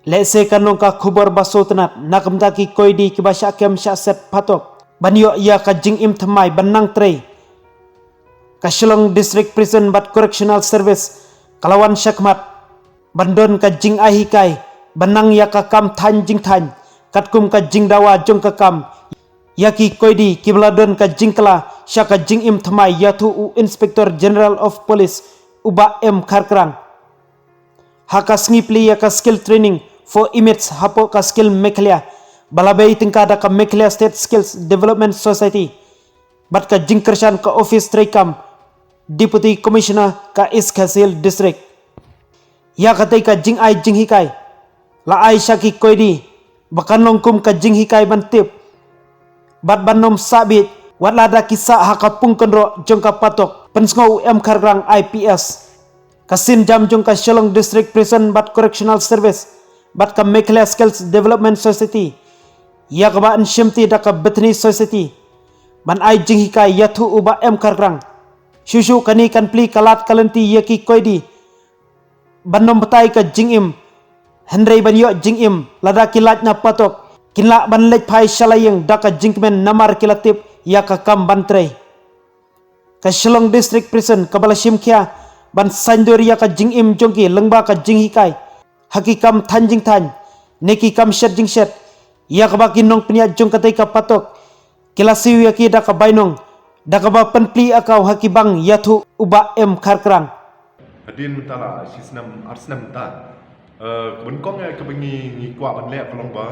Lese kanong ka khubor basotanat nakamta ki koidi ki basha kem syaset patok. Banyo ia ka jingim thamai banang trei. Ka Shillong District Prison bat Correctional Service kalawan syakmat. Bandon ka jing ahikai banang ya ka kam than jing than. Katkum ka jing dawa jong ka kam. Yaki koidi ki bladon ka jing kala syaka jingim thamai yathu u Inspector General of Police uba M Kharkrang. Haka ngipli ya ka skill training for image hapo ka skill meklia balabai tingkada ka meklia State Skills Development Society bat ka jingkershan ka office traikam Deputy Commissioner ka East Khasil District ya katai ka jing ai jing hikai la ai syaki koidi bakan longkum ka jing hikai bantip bat banom sabit wat lada kisah haka pungkendro jongka patok pensngau M Kharkrang IPS kasin jam jong ka Shillong District Prison bat Correctional Service bat ka Mekhle Skills Development Society ya ka ban shimti da ka Bethany Society ban ai jing hikai yathu uba M Kharkrang shushu kani kan pli kalat kalanti yaki koidi banom batai ka jingim Henry banyo jingim lada kilat na patok kinla ban lej phai shalayeng da ka jingmen namar kilatip ya ka kam bantrei ka Shillong District Prison kabala shimkhia ban sandur ya ka jingim jongki lengba ka jing hikai hakikam thanjing than neki kam shet jing shet ya ka bakin nong pnya jong katai ka patok kilasiu ya ki da ka bainong da ka ba penpli akau hakibang yathu uba M Kharkrang adin mentala sisnam arsnam ta benkong ya kebengi ni kwa ban le kolong ba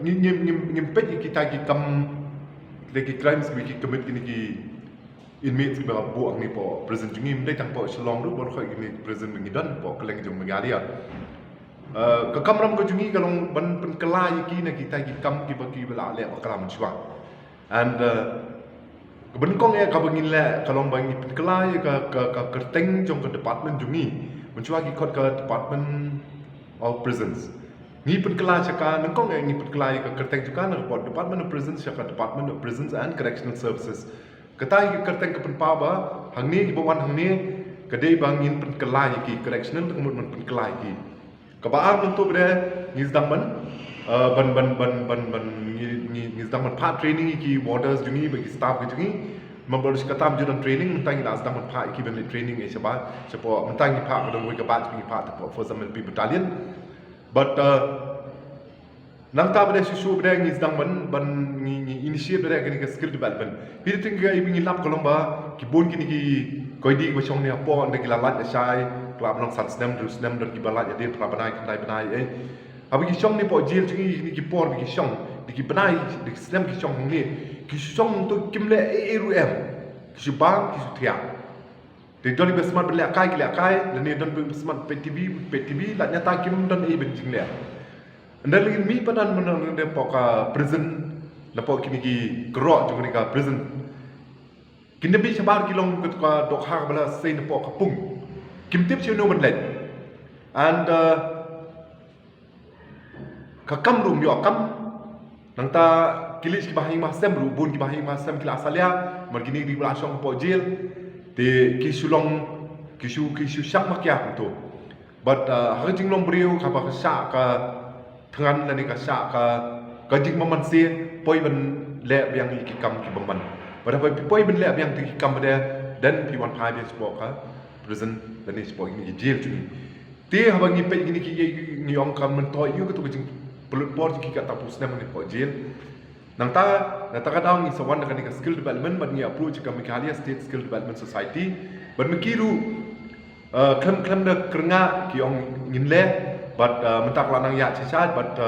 ngim pet kita ki kam leki crimes ki commit ki inmates ba buang ni po prison jungim dai tang po Shillong ru bon khoi ni prison ngi dan po keleng jong mengalia ka kamram ko jungi kalong ban pen kelai ki na kita ki kam ki bagi bela le bakala menchwa and benkong ya ka bangin le kalong bangi pen kelai ka kerteng jong ke department jungi menchwa ki kot ke department of prisons ni pen kelai chaka nangkong ya ni pen kelai ka kerteng juga na department of prisons chaka department of prisons and correctional services katai ki kerteng ke penpa ba hangni ki bawan hangni kadai bangin pen kelai ki correctional kemudian pen kelai ki kabaar untuk bre ngizdang ban ngizdang ban part training ki warders jungi bagi staff ki jungi membaru katam judan training mentang ida sedang ban part ki ben training e saba sepo mentang ki part badong ka bat ki part for some battalion but nang ta bre susu bre ngizdang ban ni initiate bre ka skill development pir tingga ibingi lap kolomba ki bon ki koidi ko chong ne apo ne ki lalat sai klab nong sat snem dus nem dan ki balat ya de pra banai kan dai banai abi ki chong ni po jil chingi ni ki por ki chong ki banai ki snem ki chong ni ki chong to kimle ru em ki bang ki sutia de doni besmat bele akai ki akai dan ni don besmat PTV la nyata kim don e ben jingle ndal mi padan menang de po ka prison la po ki ki gro jong ni ka prison kini bi sabar kilong ka dok ha bala sein po ka pung kim tip chino man let and ka kam rum yo kam nang ta kilis ki bahing masem ru bun ki bahing masem kila asalia mar kini di bala shong po jail de ki sulong ki shu shak makya to but ha jing long brio ka ba sha ka thangan la ni ka sha ka jing maman se poi ban le yang ki kam ki bangman pada poi ben le yang ki kam de dan pi wan pai bi sport ka prison dan ni sport ni jail tu te ha bangi pe ni ki ni ong kam men toy yu ka tu jing pelut por ki ka tapus na men po jail nang ta ka daw ni sawan ka ni ka skill development ban ni approach ka Meghalaya State Skill Development Society ban mekiru klem na krenga ki ong ngin le but mentak lanang ya chachat but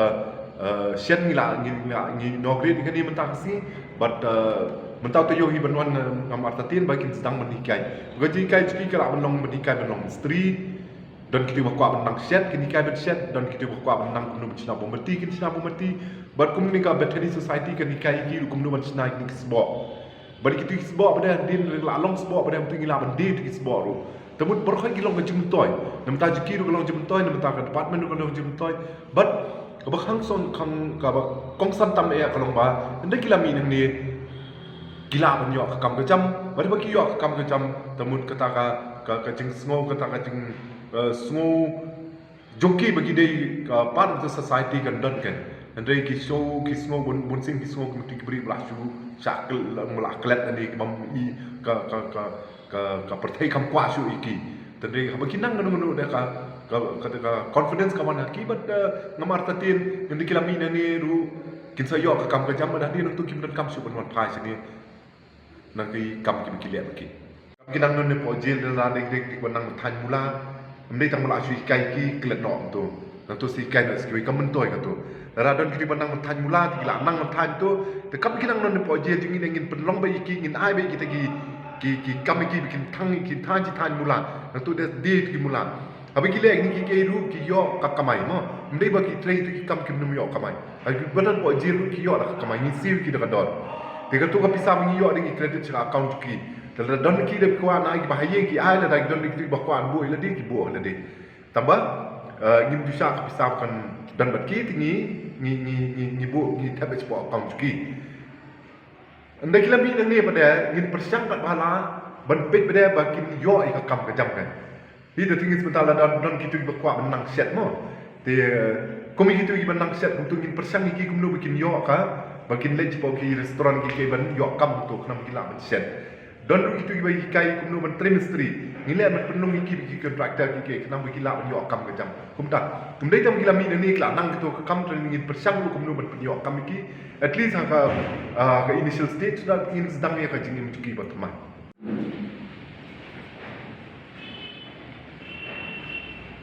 shen ni la ni no grade ni mentak si but mentau tu yo hi banwan ngam artatin bagi sedang menikai gaji kai ciki kala benong menikai benong istri dan kita bakwa benang set kini kai bet set dan kita bakwa benang kunu bencina bomati kini cina bomati but komunika Bethany Society kini kai ki kumnu bencina kini kisbo bagi kita kisbo pada din la long kisbo pada penting la bende kisbo ru temut berkhoi kilong gajum toy nam ta jiki ru kilong jum toy nam ta department ru kilong jum toy but kabang son kang ka kong san tam e kalong ba ndai kilami nang ni gila ban yo ka kam ka jam bari ba ki yo ka kam ka jam tamun kata ka jing sngo kata ka jing sngo joki bagi day part of the society kan don kan andre kisno bun sing kisno kemudian beri belashu syakil melaklet ani ke i ka pertai kam kwa shu iki tandre bagi nang nganu da ka confidence kawan akibat ngamar tatin ngendi kilami nani ru kin sayo ka kam ka jam dah dia untuk kim dan kam su ban pai sini nang ki kam ki kilet ki kinang non ne po jil da nek nek nang than mula mendai tang mula sui kai ki kelet nok tu nang tu si kai nak sikoi kam mentoi ka tu ra don ki banang than mula ti la nang than tu te kam kinang non ne po jil tu ngin penlong bai ki ngin ai bai ki ki kam ki bikin thang ki than ji than mula nang tu de di ki mula abi ki lek ni ki ke ru ki yo kap kamai mo mendai ba ki trei tu ki kam kim num yo kamai abi banan po jil ru ki yo la kamai ni siu ki da don te ka tu ka pisam ni yo de credit cha account ki dan don ki de ko ana ki bahaya ki ai la don ki ba ko an bu la di ki bu la di tambah ngim du sha ka pisam kan dan bat ki tingi ni bu ni tabe sport account ki andai ki labi nang ni pada ngin persyang kat bala ban pet pada bakin yo ai ka kam ka jam kan hi de tingi sebentar la don ki tu ba ko menang set mo te komi ki tu ki menang set untuk ngin persyang ki kumno bikin yo ka bakin lej po ki restoran ki ke ban yo kam tu kena bikin la set don itu bagi kai kumno ban trimestri ngile ban penung iki bagi kontraktor ki ke kena bagi la ban yo kam ke jam kumta kumdai tam gila mi ni kla nang to kam training ngin persang lu kumno ban yo kam ki at least ha ka initial stage sudah ingin sedang ya ka jingim ki batma